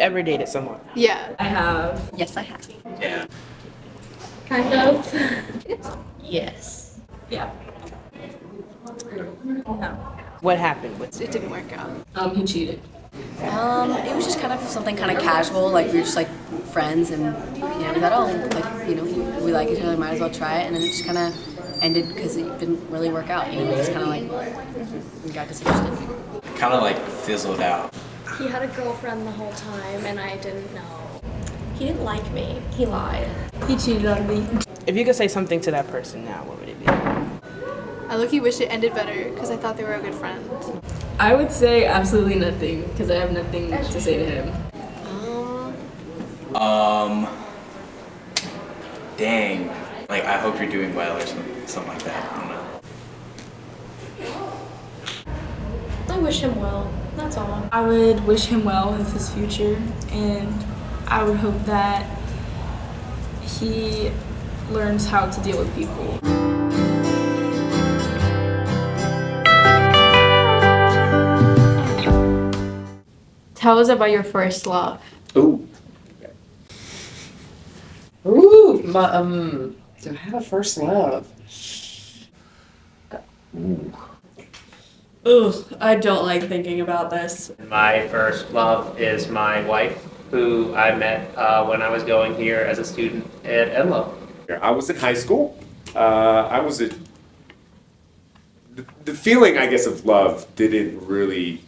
ever dated someone? Yeah. I have. Yes, I have. Yeah. Kind of. Yes. Yeah. No. What happened? What's It didn't work out. He cheated. It was just kind of something kind of casual, like we were just like friends, and we thought, oh, like we like each other, might as well try it, and then it just kind of ended because it didn't really work out. We just kind of like we got disinterested. Kind of like fizzled out. He had a girlfriend the whole time and I didn't know. He didn't like me. He lied. He cheated on me. If you could say something to that person now, what would it be? I low-key wish it ended better because I thought they were a good friend. I would say absolutely nothing because I have nothing to say to him. Dang. Like, I hope you're doing well or something like that. I don't know. I wish him well. That's all. I would wish him well with his future, and I would hope that he learns how to deal with people. Tell us about your first love. Ooh. Ooh, do I have a first love? Ooh. Ooh, I don't like thinking about this. My first love is my wife, who I met when I was going here as a student at Enloe. I was in high school. The feeling, I guess, of love didn't really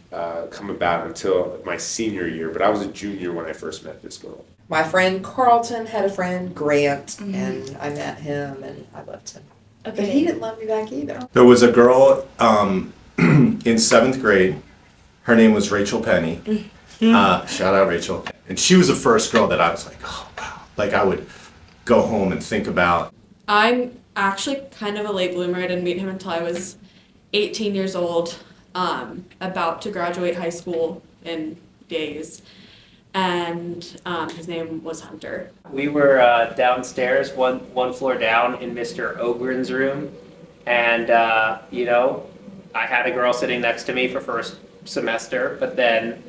come about until my senior year, but I was a junior when I first met this girl. My friend Carlton had a friend, Grant, and I met him and I loved him. Okay. But he didn't love me back either. There was a girl in 7th grade. Her name was Rachel Penny. Shout out Rachel. And she was the first girl that I was like, oh wow. Like I would go home and think about. I'm actually kind of a late bloomer. I didn't meet him until I was 18 years old, about to graduate high school in days. And his name was Hunter. We were downstairs, one floor down in Mr. Ogren's room, and I had a girl sitting next to me for first semester, but then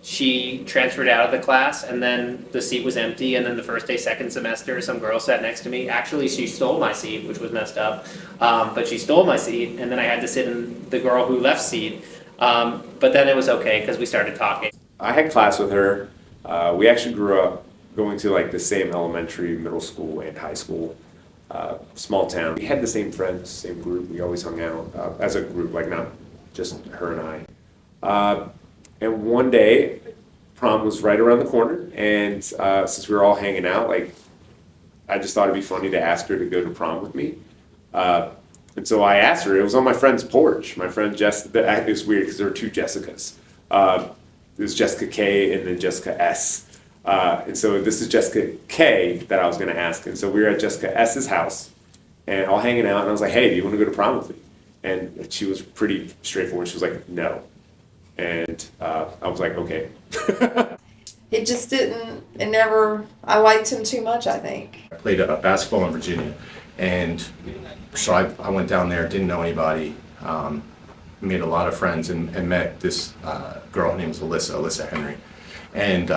she transferred out of the class, and then the seat was empty, and then the first day, second semester, some girl sat next to me. Actually, she stole my seat, which was messed up, but she stole my seat, and then I had to sit in the girl who left seat, but then it was okay, because we started talking. I had class with her. We actually grew up going to like the same elementary, middle school, and high school. Small town. We had the same friends, same group. We always hung out as a group, like not just her and I. And one day, prom was right around the corner, and since we were all hanging out, like I just thought it'd be funny to ask her to go to prom with me. And so I asked her. It was on my friend's porch. My friend Jess. It was weird because there were two Jessicas. There's Jessica K and then Jessica S. And so this is Jessica K that I was going to ask. And so we were at Jessica S's house and all hanging out. And I was like, hey, do you want to go to prom with me? And she was pretty straightforward. She was like, no. And I was like, okay. It just didn't, I liked him too much, I think. I played basketball in Virginia, and so I went down there, didn't know anybody, made a lot of friends, and met this girl, her name was Alyssa Henry. And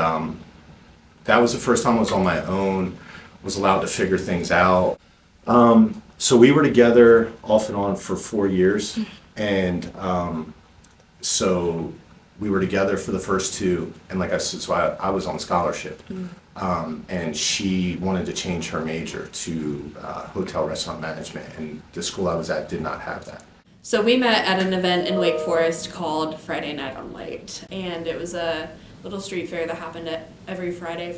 that was the first time I was on my own, was allowed to figure things out. So we were together off and on for 4 years, and so we were together for the first 2, and like I said, so I was on scholarship, and she wanted to change her major to hotel restaurant management, and the school I was at did not have that. So we met at an event in Wake Forest called Friday Night on Light, and it was a little street fair that happened every Friday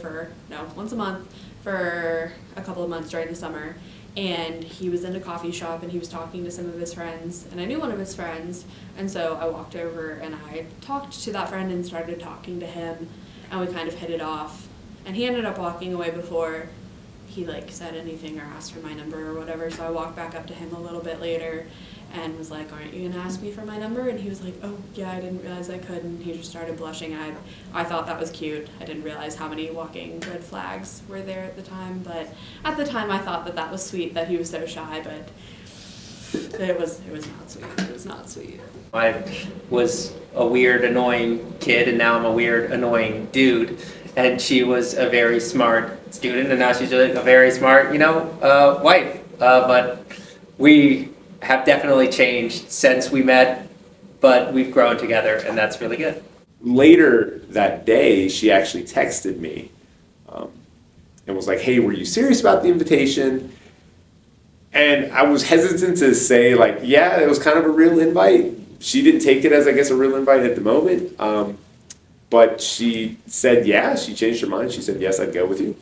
once a month for a couple of months during the summer. And he was in a coffee shop and he was talking to some of his friends, and I knew one of his friends, and so I walked over and I talked to that friend and started talking to him, and we kind of hit it off, and he ended up walking away before he said anything or asked for my number or whatever. So I walked back up to him a little bit later and was like, aren't you gonna ask me for my number? And he was like, oh yeah, I didn't realize I could. And he just started blushing. I thought that was cute. I didn't realize how many walking red flags were there at the time, but at the time I thought that was sweet that he was so shy, but it was not sweet. It was not sweet. I was a weird, annoying kid, and now I'm a weird, annoying dude. and she was a very smart student, and now she's a very smart, wife. But we have definitely changed since we met, but we've grown together, and that's really good. Later that day, she actually texted me and was like, "Hey, were you serious about the invitation?" And I was hesitant to say, like, yeah, it was kind of a real invite. She didn't take it as, I guess, a real invite at the moment. But she said, yeah, she changed her mind. She said, yes, I'd go with you.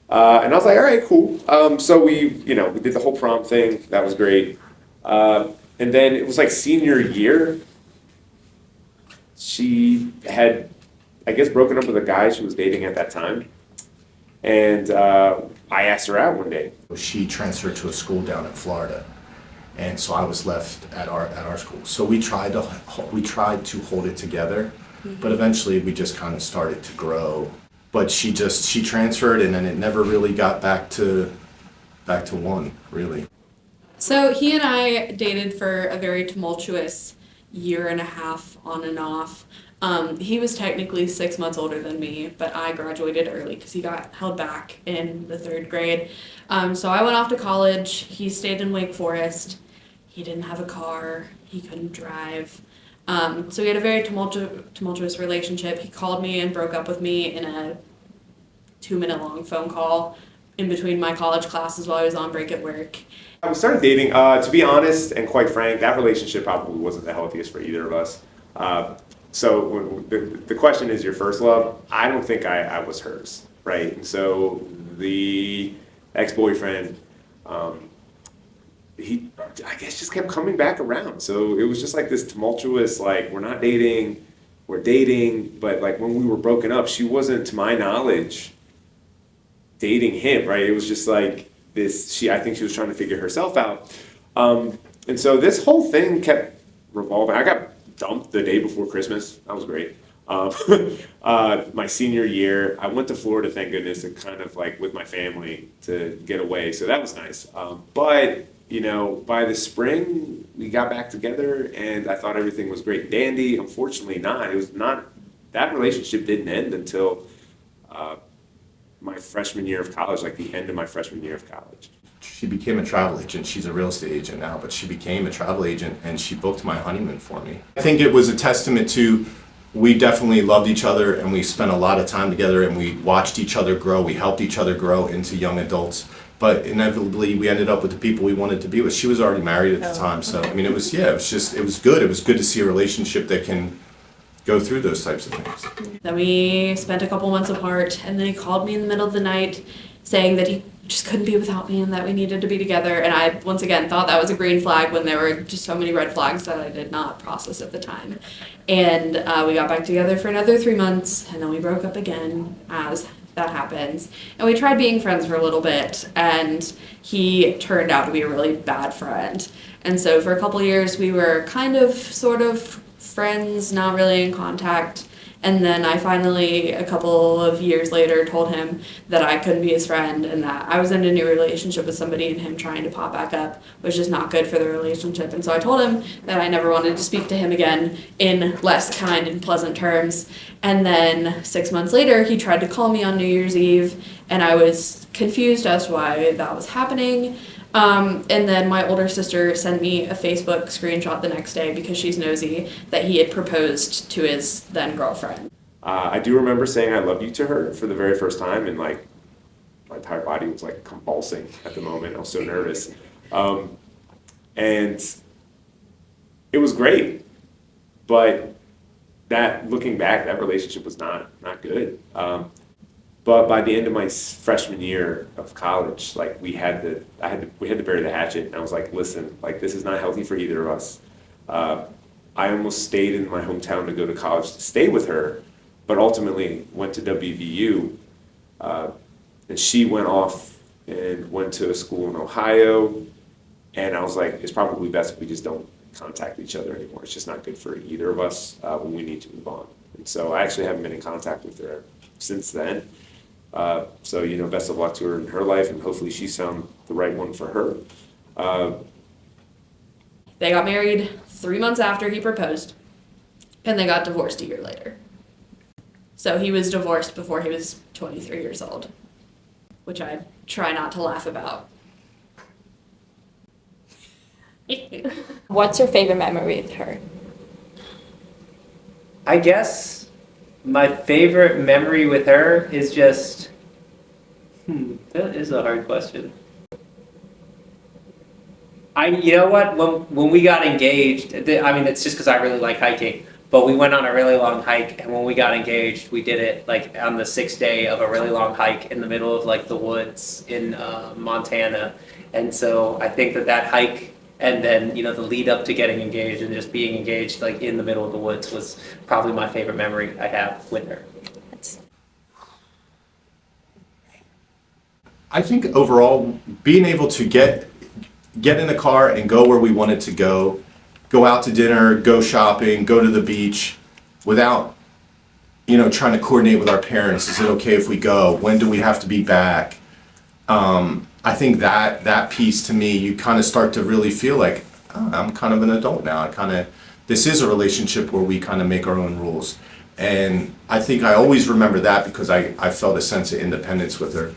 And I was like, all right, cool. So we did the whole prom thing. That was great. And then it was like senior year. She had, I guess, broken up with a guy she was dating at that time. And I asked her out one day. She transferred to a school down in Florida, and so I was left at our school. So we tried to hold it together, but eventually we just kind of started to grow. But she transferred, and then it never really got back to one, really. So he and I dated for a very tumultuous year and a half, on and off. He was technically 6 months older than me, but I graduated early because he got held back in the 3rd grade. So I went off to college. He stayed in Wake Forest. He didn't have a car. He couldn't drive. So we had a very tumultuous relationship. He called me and broke up with me in a 2-minute long phone call in between my college classes while I was on break at work. We started dating. To be honest and quite frank, that relationship probably wasn't the healthiest for either of us. So the question is your first love. I don't think I was hers, right? And so the ex-boyfriend, he, I guess, just kept coming back around. So it was just like this tumultuous, like, we're not dating, we're dating, but like when we were broken up, she wasn't, to my knowledge, dating him, right? It was just like this, I think she was trying to figure herself out. And so this whole thing kept revolving. I got dumped the day before Christmas. That was great. My senior year, I went to Florida, thank goodness, to kind of like with my family to get away. So that was nice. But by the spring, we got back together and I thought everything was great and dandy. Unfortunately not. It was not, that relationship didn't end until my freshman year of college, like the end of my freshman year of college. She became a travel agent. She's a real estate agent now, but she became a travel agent and she booked my honeymoon for me. I think it was a testament to, we definitely loved each other and we spent a lot of time together and we watched each other grow. We helped each other grow into young adults. But inevitably we ended up with the people we wanted to be with. She was already married at the time. So, I mean, it was good. It was good to see a relationship that can go through those types of things. Then we spent a couple months apart, and then he called me in the middle of the night saying that he just couldn't be without me and that we needed to be together. And I, once again, thought that was a green flag when there were just so many red flags that I did not process at the time. And we got back together for another 3 months, and then we broke up again, as that happens. And we tried being friends for a little bit, and he turned out to be a really bad friend. And so for a couple years, we were kind of, sort of friends, not really in contact. And then I finally, a couple of years later, told him that I couldn't be his friend and that I was in a new relationship with somebody, and him trying to pop back up was just not good for the relationship. And so I told him that I never wanted to speak to him again in less kind and pleasant terms. And then 6 months later, he tried to call me on New Year's Eve, and I was confused as to why that was happening. And then my older sister sent me a Facebook screenshot the next day, because she's nosy, that he had proposed to his then girlfriend. I do remember saying I love you to her for the very first time, and like my entire body was like convulsing at the moment. I was so nervous. And it was great, but looking back, that relationship was not good. But by the end of my freshman year of college, like we had to bury the hatchet. And I was like, listen, like this is not healthy for either of us. I almost stayed in my hometown to go to college to stay with her, but ultimately went to WVU. And she went off and went to a school in Ohio. And I was like, it's probably best if we just don't contact each other anymore. It's just not good for either of us when we need to move on. And so I actually haven't been in contact with her since then. So, best of luck to her in her life, and hopefully she's found the right one for her. They got married 3 months after he proposed, and they got divorced a year later. So he was divorced before he was 23 years old, which I try not to laugh about. What's your favorite memory with her? I guess my favorite memory with her is just, that is a hard question. You know what, when we got engaged, I mean, it's just because I really like hiking, but we went on a really long hike, and when we got engaged, we did it like on the 6th day of a really long hike in the middle of like the woods in Montana. And so I think that hike, and then, you know, the lead up to getting engaged and just being engaged like in the middle of the woods was probably my favorite memory I have with her. I think overall, being able to get in the car and go where we wanted to go out to dinner, go shopping, go to the beach, without, you know, trying to coordinate with our parents. Is it okay if we go? When do we have to be back? I think that piece, to me, you kind of start to really feel like, oh, I'm kind of an adult now. This is a relationship where we kind of make our own rules. And I think I always remember that because I felt a sense of independence with her.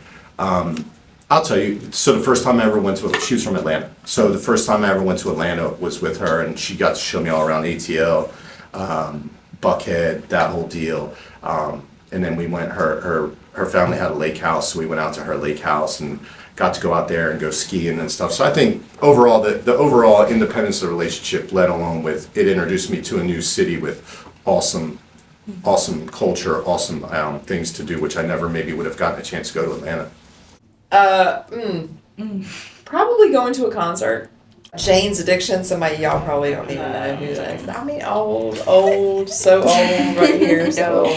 I'll tell you, so the first time I ever went she was from Atlanta. So the first time I ever went to Atlanta was with her, and she got to show me all around ATL, Buckhead, that whole deal. And then we went, her family had a lake house, so we went out to her lake house and got to go out there and go skiing and stuff. So I think overall, the overall independence of the relationship, let alone with, it introduced me to a new city with awesome culture, awesome things to do, which I never maybe would have gotten a chance to go to Atlanta. Probably going to a concert. Jane's Addiction, somebody y'all probably don't even know who that is. I mean, old, so old right here, so old.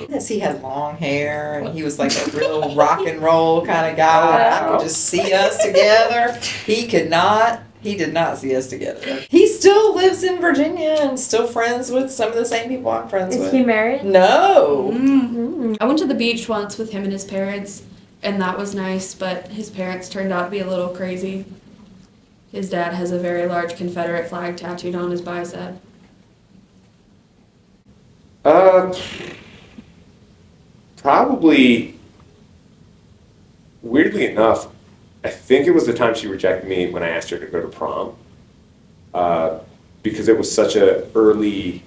Yes, he had long hair, and he was like a real rock and roll kind of guy. I could just see us together. He did not see us together. He still lives in Virginia and still friends with some of the same people I'm friends with. Is he married? No. I went to the beach once with him and his parents, and that was nice, but his parents turned out to be a little crazy. His dad has a very large Confederate flag tattooed on his bicep. Probably, weirdly enough, I think it was the time she rejected me when I asked her to go to prom. Because it was such a early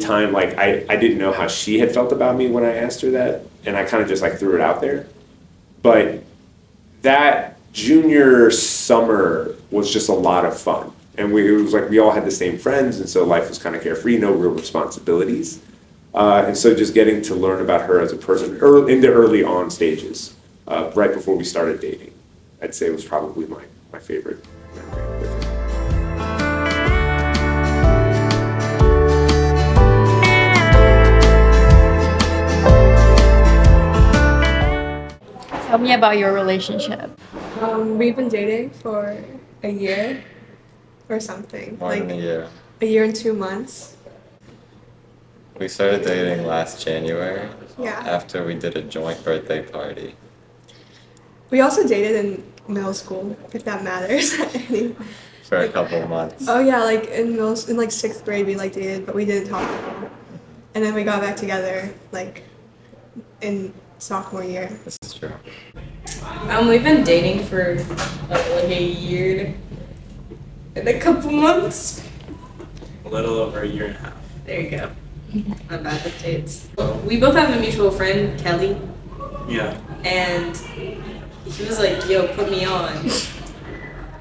time, like I didn't know how she had felt about me when I asked her that, and I kind of just like threw it out there. But that junior summer was just a lot of fun, and it was like we all had the same friends, and so life was kind of carefree, no real responsibilities, and so just getting to learn about her as a person in the early on stages, right before we started dating, I'd say was probably my favorite memory with her. Tell me about your relationship. We've been dating for a year or something. More than a year. A year and 2 months. We started dating last January. Yeah. After we did a joint birthday party. We also dated in middle school, if that matters. For a couple of months. Oh yeah, like in like 6th grade we like dated, but we didn't talk anymore. And then we got back together like in sophomore year. This is true. We've been dating for like a year and a couple months. A little over a year and a half. There you go. I'm bad with dates. We both have a mutual friend, Kelly, Yeah. and he was like, yo, put me on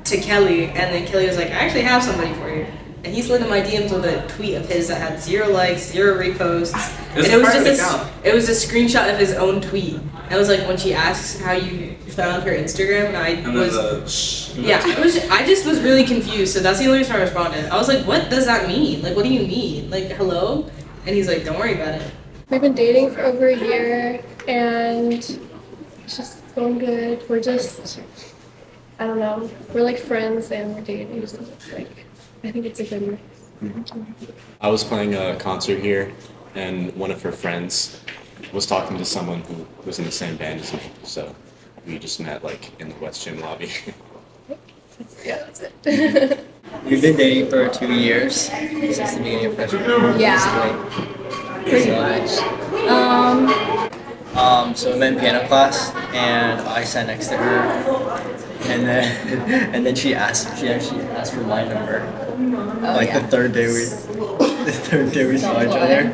to Kelly, and then Kelly was like, I actually have somebody for you. And he slid in my DMs with a tweet of his that had 0 likes, 0 reposts. And it was just a screenshot of his own tweet. And it was like when she asks how you found her Instagram, and I just was really confused. So that's the only reason I responded. I was like, what does that mean? Like, what do you mean? Like, hello? And he's like, don't worry about it. We've been dating for over a year, and it's just going good. We're just, I don't know, we're like friends and we're dating. So it's like, I think it's a good mix. I was playing a concert here, and one of her friends was talking to someone who was in the same band as me. So we just met like in the West Gym lobby. Yeah, that's it. We've been dating for 2 years since the beginning of freshman year. Yeah. Basically. Pretty much. So I met in piano class, and I sat next to her, and then and then she actually asked for my number. Like the third day we saw each other.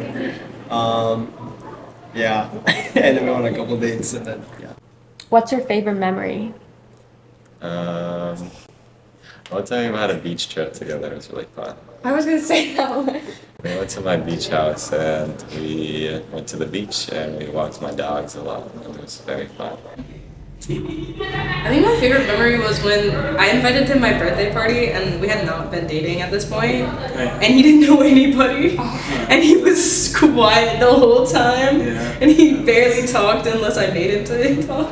Yeah, and then we went on a couple dates, and then yeah. What's your favorite memory? One time we had a beach trip together. It was really fun. I was gonna say that one. We went to my beach house and we went to the beach and we walked my dogs a lot. It was very fun. I think my favorite memory was when I invited him to my birthday party and we had not been dating at this point, and he didn't know anybody, and he was quiet the whole time, and he barely talked unless I made him to talk.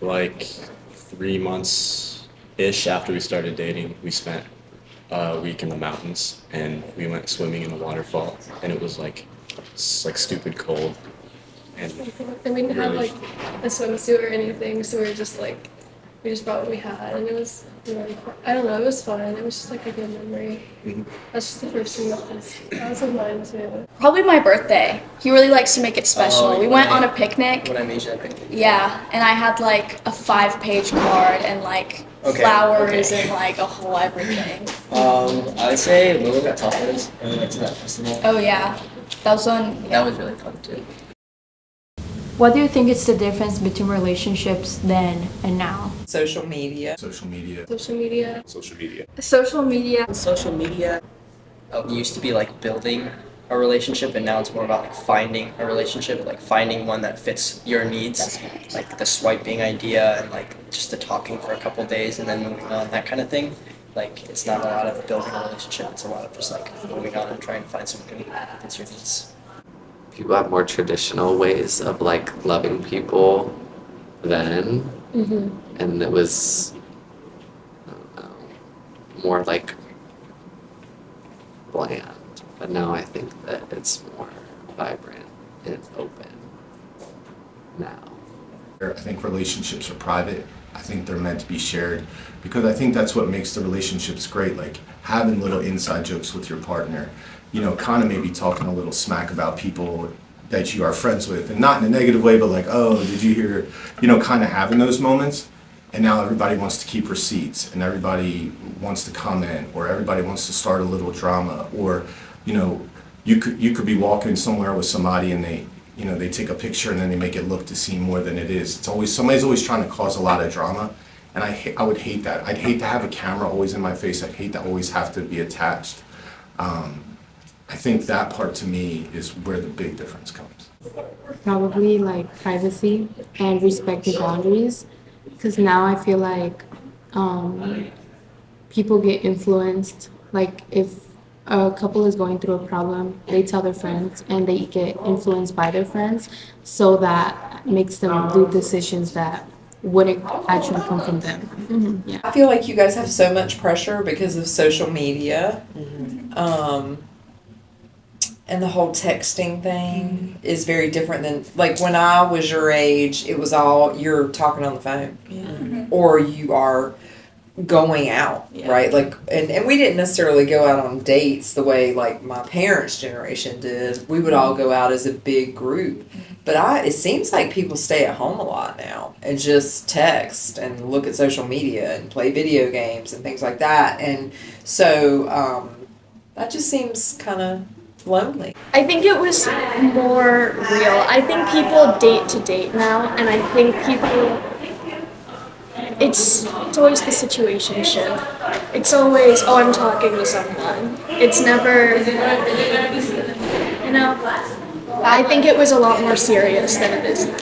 Like 3 months-ish after we started dating, we spent a week in the mountains and we went swimming in a waterfall, and it was like stupid cold. And we didn't have like a swimsuit or anything, so we just brought what we had, and it was really fun. I don't know, it was fun. It was just like a good memory. That's just the first thing that was in mine too. Probably my birthday. He really likes to make it special. We went on a picnic. When I made you that picnic. Yeah, and I had like a 5-page card and like flowers and like a whole everything. I'd say when we got tacos and we went to that festival. Oh yeah, that was one. That was really fun too. What do you think is the difference between relationships then and now? Social media. Social media. Social media. Social media. Social media. Social media used to be like building a relationship, and now it's more about like finding a relationship, like finding one that fits your needs, like the swiping idea and like just the talking for a couple days and then moving on, that kind of thing. Like it's not a lot of building a relationship, it's a lot of just like moving on and trying to find someone who fits your needs. People have more traditional ways of like loving people then, and it was I don't know, more like bland. But now I think that it's more vibrant and open now. I think relationships are private. I think they're meant to be shared because I think that's what makes the relationships great. Like having little inside jokes with your partner, you know, kind of maybe talking a little smack about people that you are friends with, and not in a negative way, but like, oh, did you hear, you know, kind of having those moments. And now everybody wants to keep receipts, and everybody wants to comment, or everybody wants to start a little drama, or, you know, you could be walking somewhere with somebody and they, you know, they take a picture and then they make it look to seem more than it is. It's always, somebody's always trying to cause a lot of drama, and I would hate that. I'd hate to have a camera always in my face. I'd hate to always have to be attached. I think that part to me is where the big difference comes. Probably like privacy and respecting boundaries, because now I feel like people get influenced. Like if a couple is going through a problem, they tell their friends and they get influenced by their friends, so that makes them do decisions that wouldn't actually come from them. Yeah. I feel like you guys have so much pressure because of social media. And the whole texting thing is very different than, like, when I was your age, it was all, you're talking on the phone. Or you are going out, right? Like, and we didn't necessarily go out on dates the way, like, my parents' generation did. We would all go out as a big group. But it seems like people stay at home a lot now and just text and look at social media and play video games and things like that. And so that just seems kind of lonely. I think it was more real. I think people date to date now, and I think people, it's always the situationship. It's always, oh, I'm talking to someone. It's never, you know, I think it was a lot more serious than it is now.